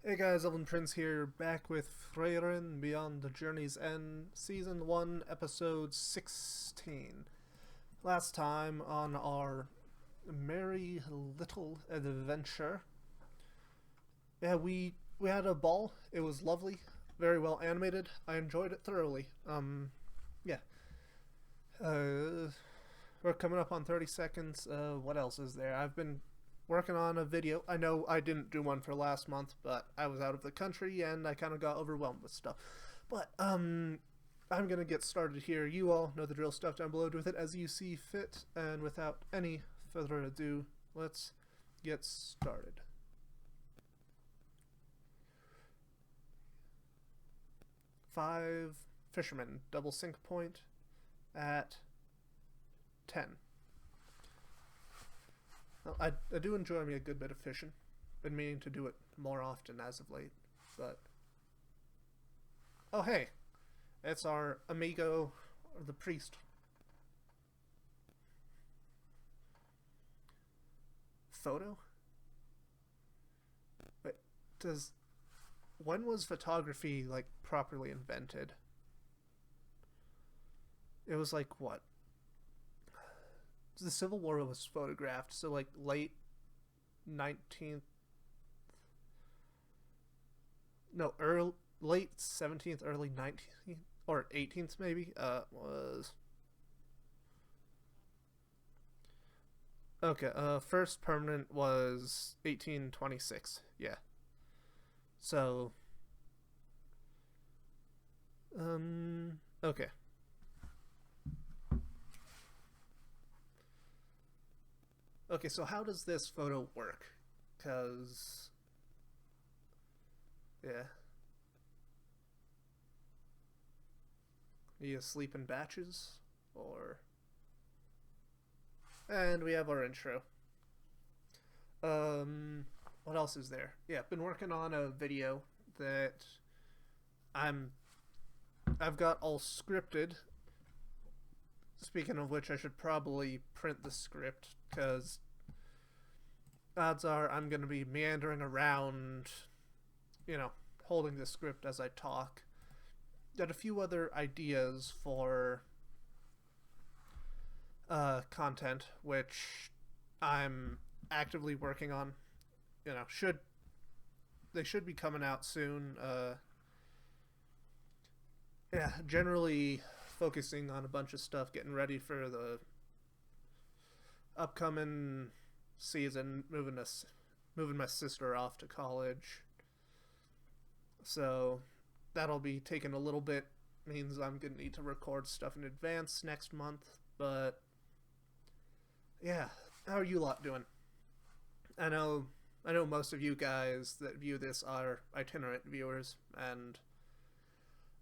Hey guys, Elven Prince here, back with Frieren Beyond the Journey's End, Season 1, Episode 16. Last time on our merry little adventure, we had a ball. It was lovely, very well animated. I enjoyed it thoroughly. Yeah. Uh, we're coming up on 30 seconds. What else is there? I've been working on a video. I know I didn't do one for last month, but I was out of the country and I kind of got overwhelmed with stuff. But I'm gonna get started here. You all know the drill. Stuff down below. Do with it as you see fit. And without any further ado, let's get started. Five fishermen double sync point at 10. Well, I do enjoy me a good bit of fishing. Been meaning to do it more often as of late, but oh hey, it's our amigo, the priest. Photo? Wait, does when was photography like properly invented? It was like what? The Civil War was photographed, so like late 19th, no, early late 17th, early 19th or 18th maybe. Was okay. First permanent was 1826. Yeah. So okay. Okay, so how does this photo work? Because, yeah. You sleep in batches? Or. And we have our intro. What else is there? Yeah, been working on a video that I'm. I've got all scripted. Speaking of which, I should probably print the script, because odds are I'm going to be meandering around, holding the script as I talk. Got a few other ideas for content, which I'm actively working on. They should be coming out soon. Yeah, generally focusing on a bunch of stuff, getting ready for the upcoming season, moving my sister off to college. So that'll be taking a little bit. Means I'm gonna need to record stuff in advance next month. But yeah, how are you lot doing? I know most of you guys that view this are itinerant viewers and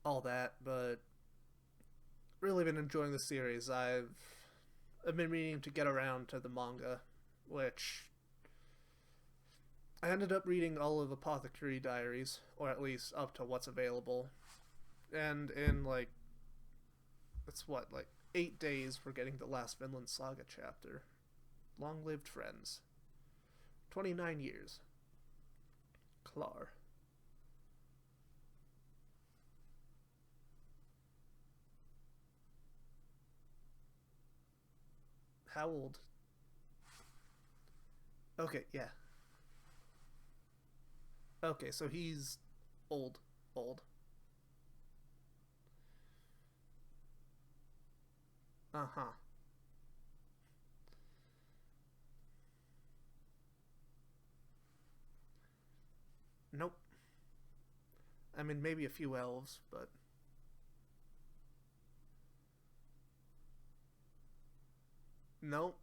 all that, but really been enjoying the series. I've been meaning to get around to the manga, which I ended up reading all of Apothecary Diaries, or at least up to what's available. And in like 8 days we're getting the last Vinland Saga chapter. Long lived friends. 29 years. Klar. How old? Okay, yeah. Okay, so he's old. Old. Uh huh. Nope. I mean, maybe a few elves, but. Nope.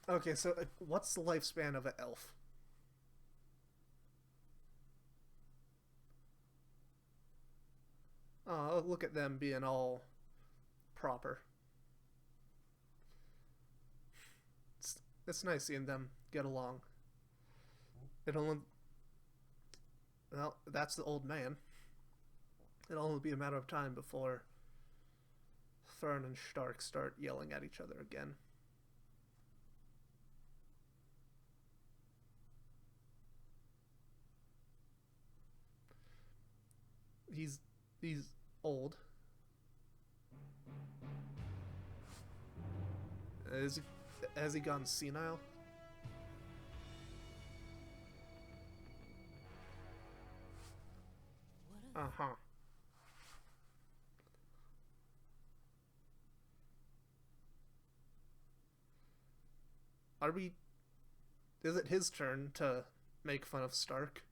Okay, so what's the lifespan of an elf? Oh, look at them being all proper. It's nice seeing them get along. It only. Well, that's the old man. It'll only be a matter of time before Fern and Stark start yelling at each other again. He's old. Has he gone senile? Uh huh. Are we? Is it his turn to make fun of Stark?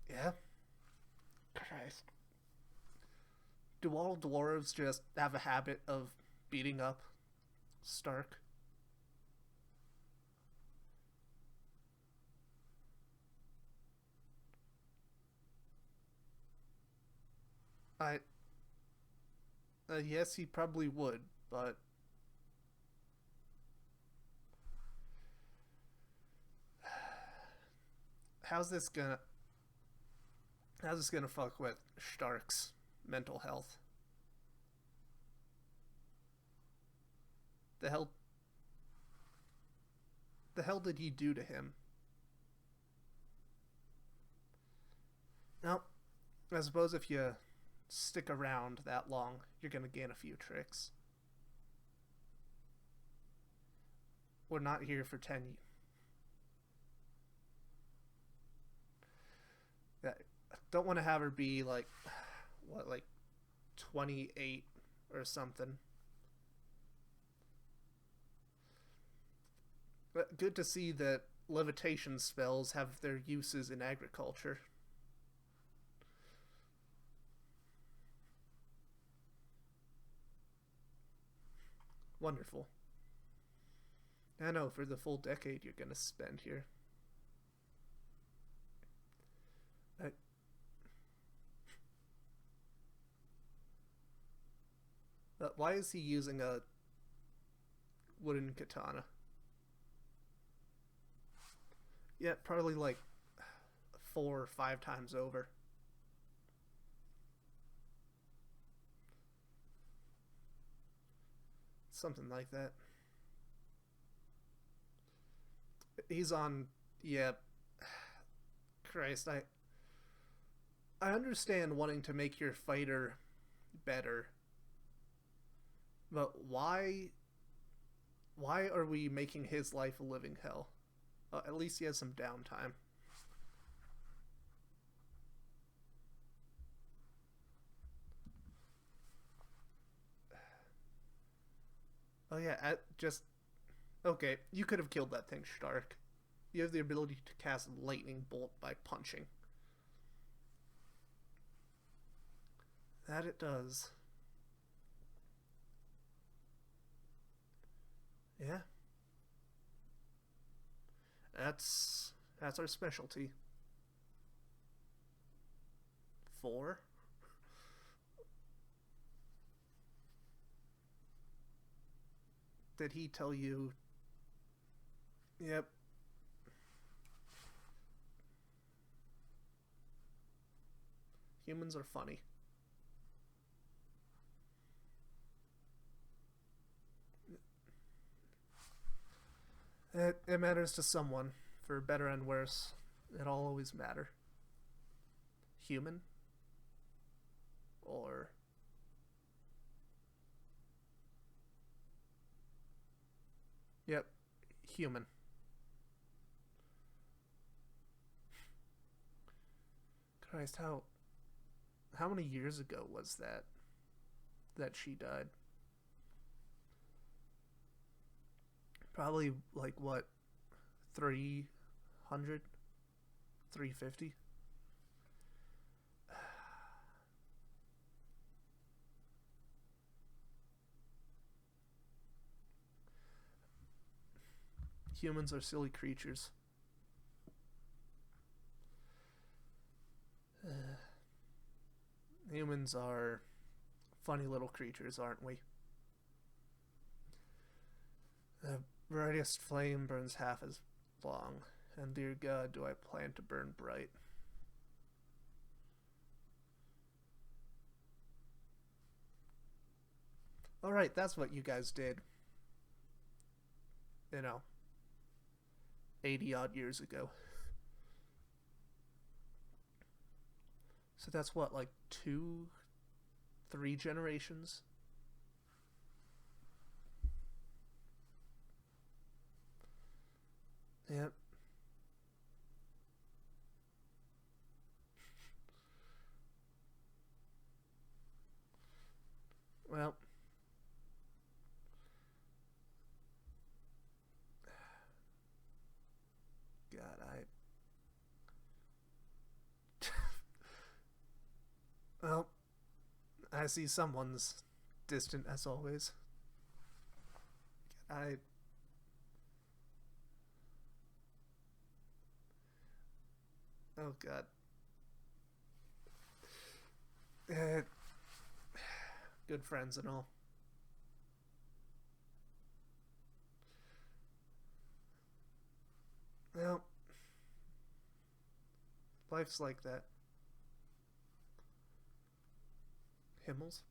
Yeah. Christ. Do all dwarves just have a habit of beating up Stark? I. Yes, he probably would, but how's this gonna how's this gonna fuck with Stark's mental health? The hell the hell did he do to him? Now, I suppose if you stick around that long, you're gonna gain a few tricks. We're not here for 10. I don't want to have her be like, what, like 28 or something. But good to see that levitation spells have their uses in agriculture. Wonderful. I know, for the full decade you're gonna spend here. I, why is he using a wooden katana? Yeah, probably like 4 or 5 times over. Something like that. He's on. Yeah. Christ, I understand wanting to make your fighter better, but why are we making his life a living hell? At least he has some downtime. Oh yeah, just okay. You could have killed that thing, Stark. You have the ability to cast lightning bolt by punching. That it does. Yeah, that's our specialty. 4. Did he tell you? Yep. Humans are funny. It matters to someone, for better and worse. It'll always matter. Human or yep, human. Christ, how many years ago was that she died? Probably like what, 300, 350. Humans are silly creatures. Humans are funny little creatures, aren't we? The brightest flame burns half as long, and dear God, do I plan to burn bright. Alright, that's what you guys did, 80 odd years ago. So that's what, like two, three generations? Yep. Well, God, well, I see someone's distant as always. I. Oh, God. Uh, Good friends and all. Well, life's like that. Himmels?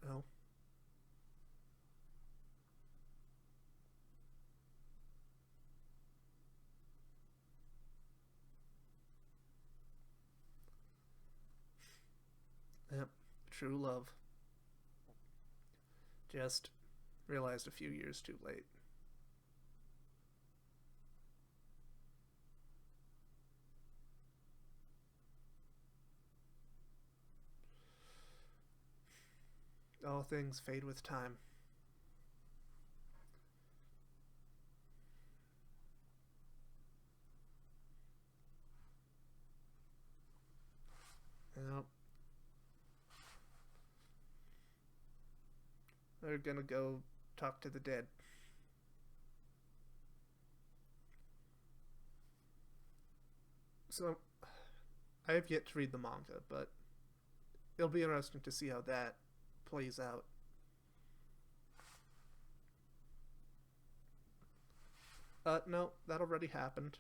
Oh. Yep. True love. Just realized a few years too late. All things fade with time. Yep. They're gonna go talk to the dead. So, I have yet to read the manga, but it'll be interesting to see how that plays out. No, that already happened.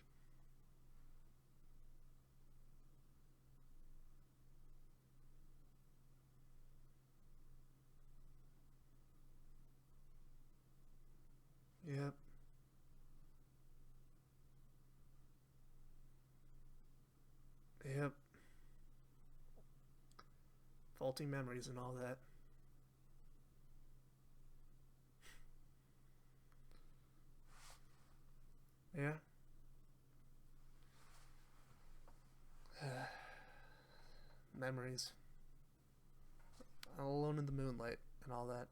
Yep. Yep. Faulty memories and all that. Yeah. Memories. All alone in the moonlight and all that.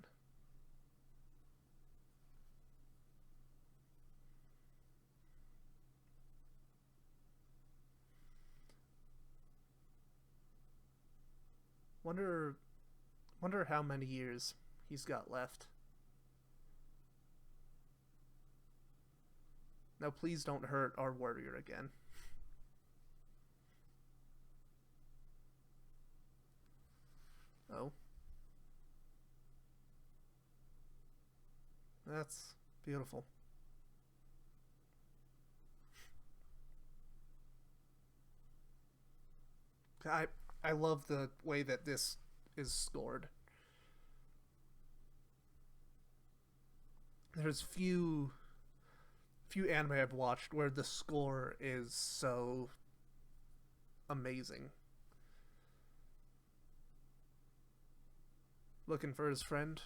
Wonder wonder how many years he's got left. Now please don't hurt our warrior again. Oh. That's beautiful. I I love the way that this is scored. There's few anime I've watched where the score is so amazing. Looking for his friend.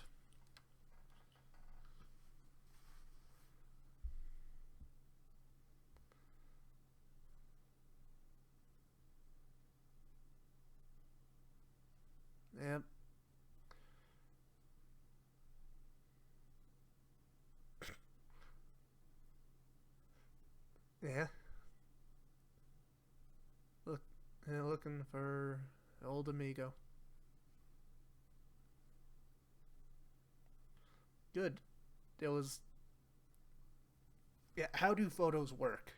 Yep. Yeah. Look, yeah, looking for old amigo. Good. It was. Yeah. How do photos work?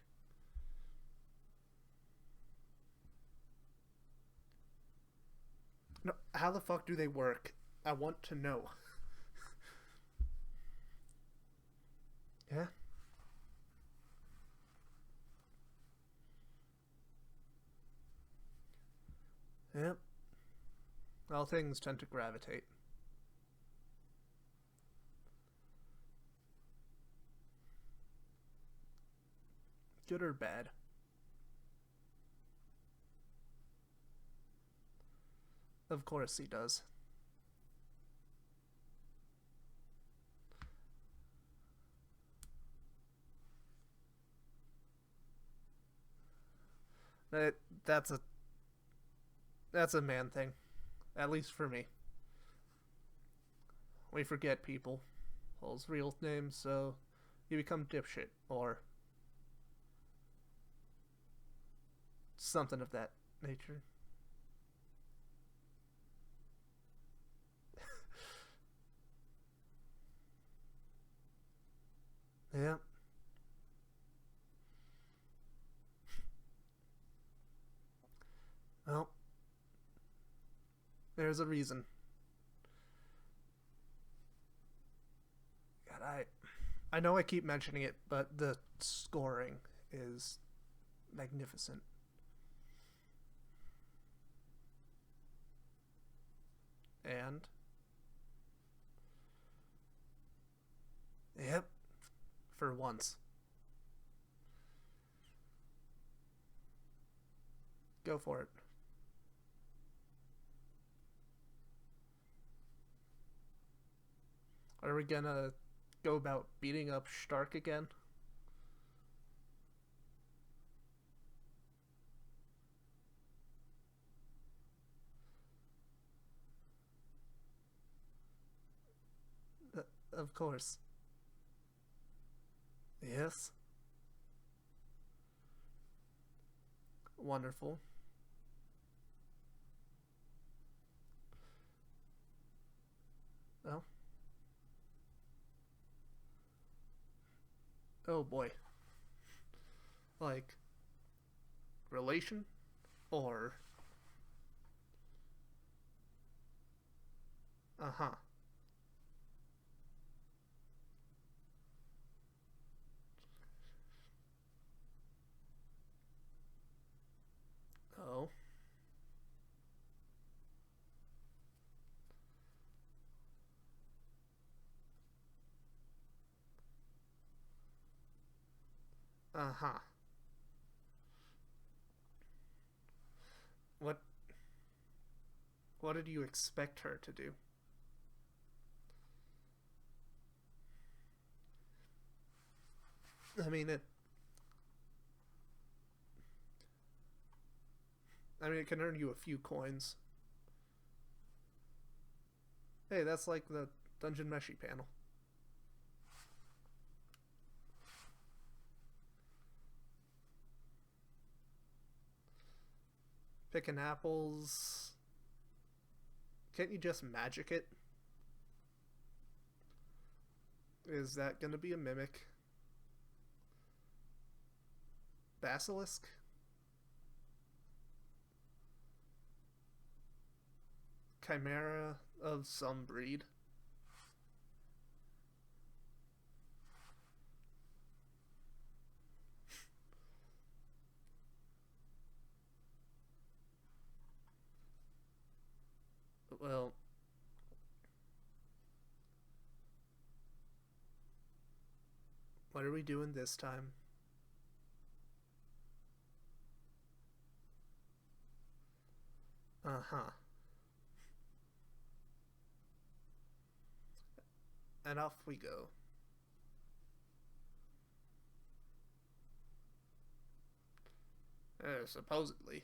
No. How the fuck do they work? I want to know. Yeah. Yep. All things tend to gravitate. Good or bad? Of course he does. That that's a that's a man thing. At least for me. We forget people's real names, so you become dipshit or something of that nature. Yeah. Well, there's a reason. God, I know I keep mentioning it, but the scoring is magnificent. And yep, for once. Go for it. Are we gonna go about beating up Stark again? Uh, of course. Yes. Wonderful. Well, oh boy. Like, relation? Or. Uh huh. Oh. Uh huh. What what did you expect her to do? I mean it it can earn you a few coins. Hey, that's like the Dungeon Meshi panel. Picking apples. Can't you just magic it? Is that gonna be a mimic? Basilisk? Chimera of some breed? Well, what are we doing this time? Uh huh. And off we go. Supposedly.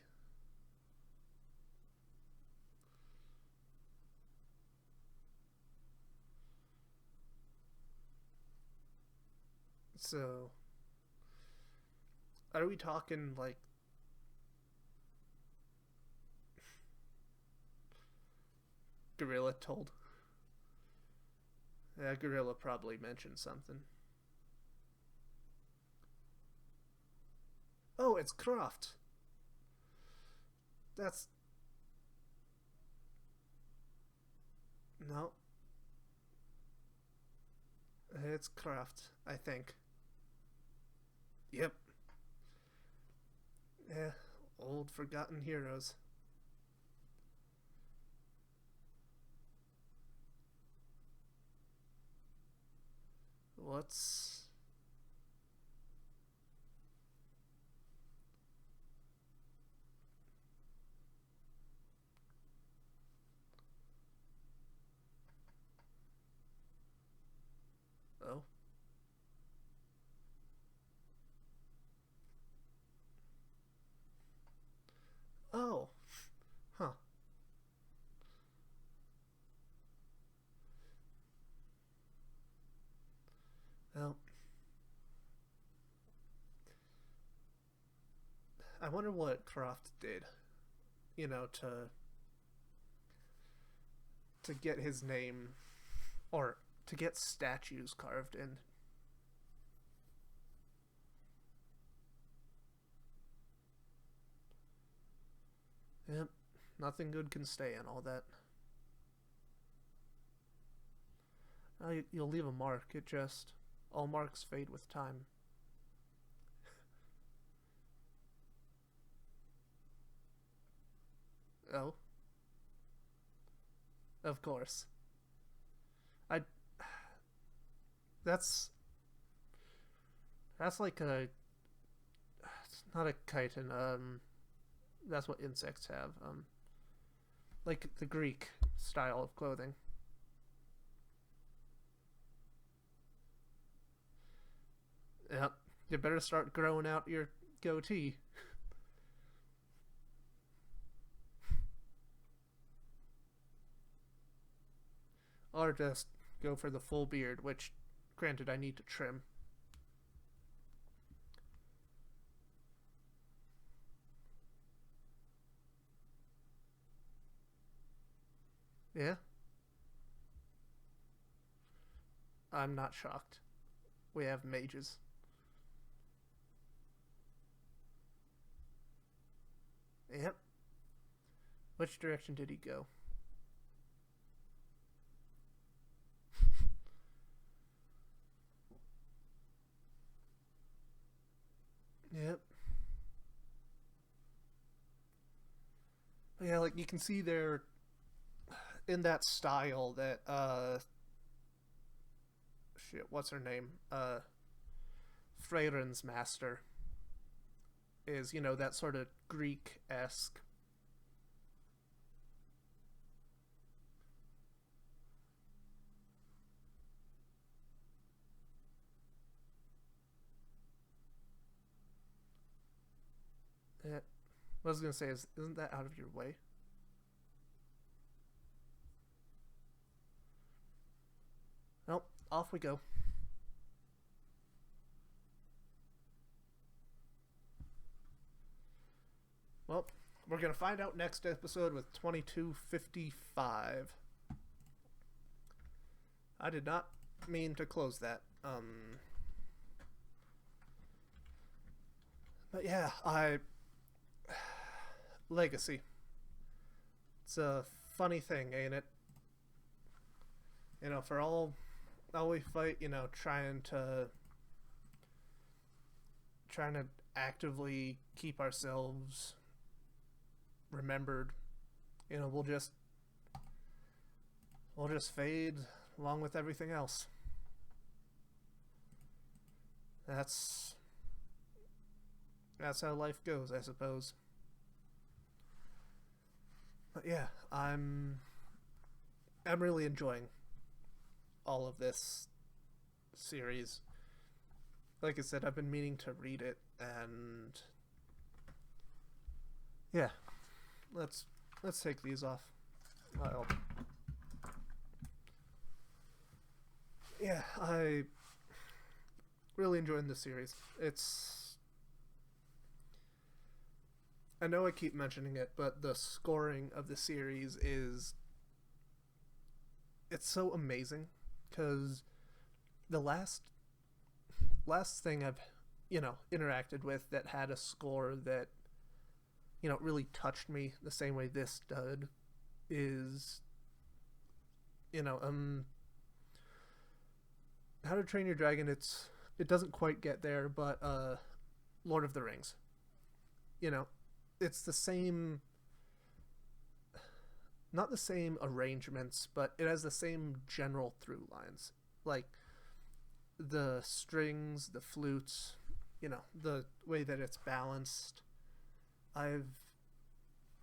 So, are we talking like Gorilla told? Yeah, Gorilla probably mentioned something. Oh, it's Croft. That's no, it's Croft. I think. Yep. Yeah, old forgotten heroes. What's I wonder what Croft did, you know, to get his name, or to get statues carved in. Yep, nothing good can stay in all that. You'll leave a mark. It just all marks fade with time. Oh, of course. I that's that's like a it's not a chitin. That's what insects have. Like the Greek style of clothing. Yep. You better start growing out your goatee. Or just go for the full beard, which, granted, I need to trim. Yeah, I'm not shocked. We have mages. Yep. Which direction did he go? Yep. Yeah, like you can see there in that style that shit, what's her name? Frieren's master is, you know, that sort of Greek esque. What I was gonna say is, isn't that out of your way? Nope. Off we go. Well, we're gonna find out next episode with 2255. I did not mean to close that. But yeah, I legacy. It's a funny thing, ain't it? You know, for all we fight, you know, trying to actively keep ourselves remembered. You know, we'll just fade along with everything else. That's that's how life goes, I suppose. But yeah, I'm really enjoying all of this series. Like I said, I've been meaning to read it, and yeah, let's take these off. Well, yeah, I really enjoying this series. I know I keep mentioning it, but the scoring of the series is it's so amazing because the last thing I've interacted with that had a score that really touched me the same way this did is you know How to Train Your Dragon. It doesn't quite get there, but Lord of the Rings. You know, it's the same, not the same arrangements, but it has the same general through lines. Like the strings, the flutes, the way that it's balanced. I've,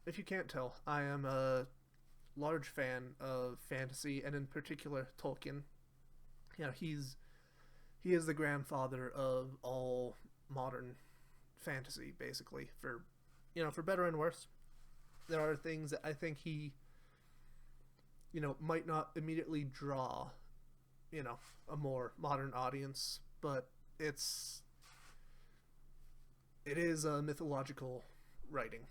if you can't tell, I am a large fan of fantasy and in particular Tolkien. He is the grandfather of all modern fantasy, basically. For better and worse, there are things that I think he, might not immediately draw, a more modern audience, but it is a mythological writing,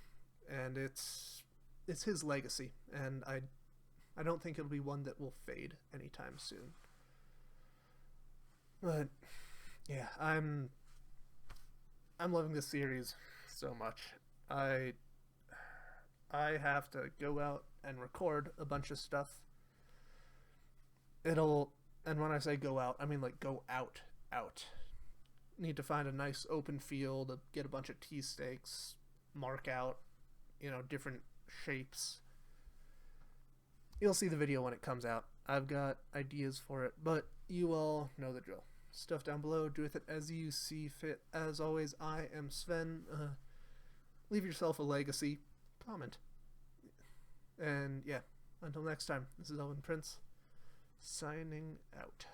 and it's his legacy, and I don't think it'll be one that will fade anytime soon. But yeah, I'm loving this series so much. I I have to go out and record a bunch of stuff. It'll and when I say go out, I mean like go out. Need to find a nice open field, get a bunch of tea stakes, mark out, different shapes. You'll see the video when it comes out. I've got ideas for it, but you all know the drill. Stuff down below, do with it as you see fit. As always, I am Sven. Leave yourself a legacy, comment. And yeah, until next time, this is Elvin Prince, signing out.